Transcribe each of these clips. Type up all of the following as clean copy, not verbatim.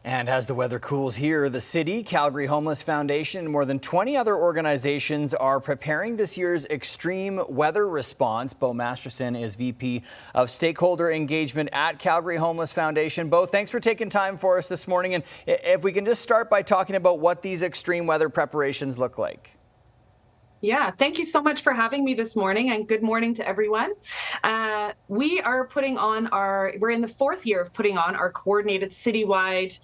And as the weather cools here, the city, Calgary Homeless Foundation, and more than 20 other organizations are preparing this year's extreme weather response. Bo Masterson is VP of Stakeholder Engagement at Calgary Homeless Foundation. Bo, thanks for taking time for us this morning. And if we can just start by talking about what these extreme weather preparations look like. Yeah, thank you so much for having me this morning, and good morning to everyone. We're in the fourth year of putting on our coordinated citywide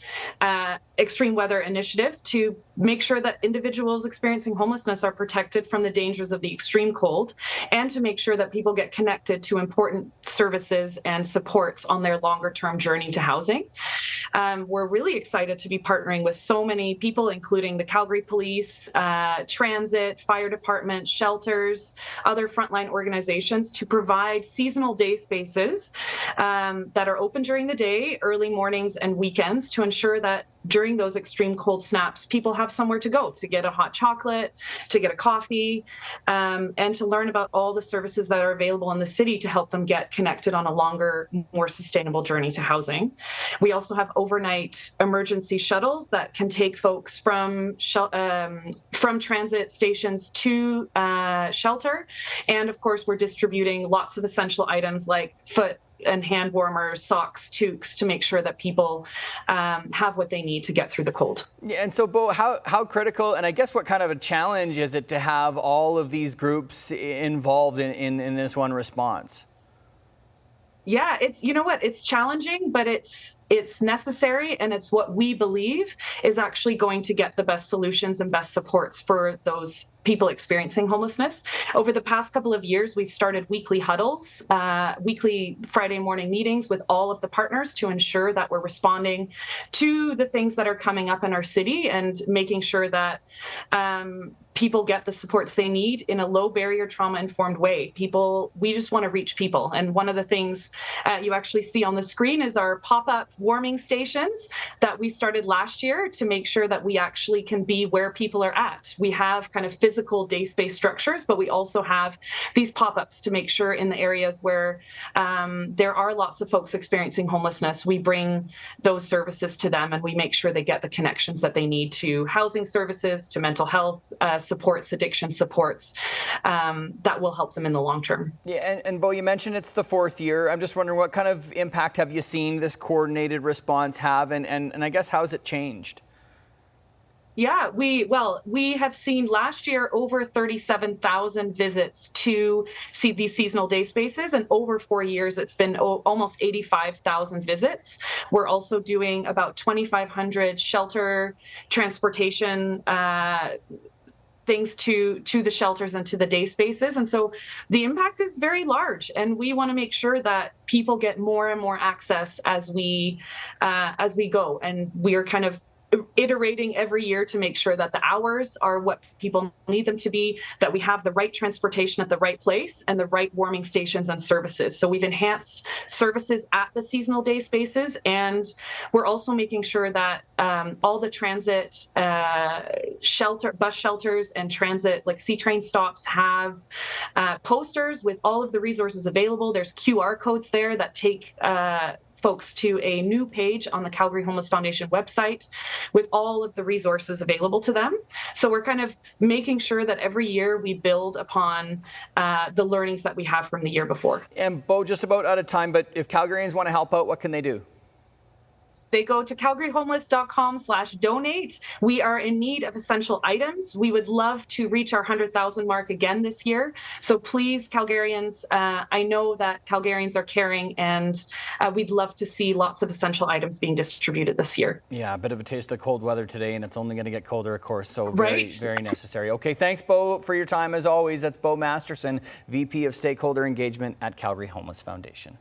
extreme weather initiative to make sure that individuals experiencing homelessness are protected from the dangers of the extreme cold, and to make sure that people get connected to important services and supports on their longer term journey to housing. We're really excited to be partnering with so many people, including the Calgary Police, transit, fire department, shelters, other frontline organizations to provide seasonal day spaces that are open during the day, early mornings and weekends, to ensure that during those extreme cold snaps, people have somewhere to go to get a hot chocolate, to get a coffee, and to learn about all the services that are available in the city to help them get connected on a longer, more sustainable journey to housing. We also have overnight emergency shuttles that can take folks from transit stations to shelter. And of course, we're distributing lots of essential items like foot and hand warmers, socks, toques, to make sure that people have what they need to get through the cold. Yeah, and so, Bo, how critical, and I guess what kind of a challenge is it to have all of these groups involved in this one response? Yeah, it's challenging, but it's necessary, and it's what we believe is actually going to get the best solutions and best supports for those people experiencing homelessness. Over the past couple of years, we've started weekly huddles, weekly Friday morning meetings with all of the partners to ensure that we're responding to the things that are coming up in our city and making sure that people get the supports they need in a low barrier, trauma-informed way. We just want to reach people. And one of the things you actually see on the screen is our pop-up warming stations that we started last year to make sure that we actually can be where people are at. We have kind of physical day space structures, but we also have these pop-ups to make sure in the areas where there are lots of folks experiencing homelessness, we bring those services to them and we make sure they get the connections that they need to housing services, to mental health supports, addiction supports that will help them in the long term. Yeah, and Bo, you mentioned it's the fourth year. I'm just wondering, what kind of impact have you seen this coordinated response have, and I guess how's it changed? Yeah, we have seen last year over 37,000 visits to see these seasonal day spaces, and over 4 years it's been almost 85,000 visits. We're also doing about 2,500 shelter transportation things to the shelters and to the day spaces. And so the impact is very large, and we want to make sure that people get more and more access as we go. And we are kind of iterating every year to make sure that the hours are what people need them to be, that we have the right transportation at the right place and the right warming stations and services. So we've enhanced services at the seasonal day spaces, and we're also making sure that all the transit bus shelters and transit like C-train stops have posters with all of the resources available. There's QR codes there that take folks to a new page on the Calgary Homeless Foundation website with all of the resources available to them. So we're kind of making sure that every year we build upon the learnings that we have from the year before. And Bo, just about out of time, but if Calgarians want to help out, what can they do? They go to calgaryhomeless.com/donate. We are in need of essential items. We would love to reach our 100,000 mark again this year. So please, Calgarians, I know that Calgarians are caring, and we'd love to see lots of essential items being distributed this year. Yeah, a bit of a taste of cold weather today, and it's only going to get colder, of course, so Right. very necessary. Okay, thanks, Bo, for your time as always. That's Bo Masterson, VP of Stakeholder Engagement at Calgary Homeless Foundation.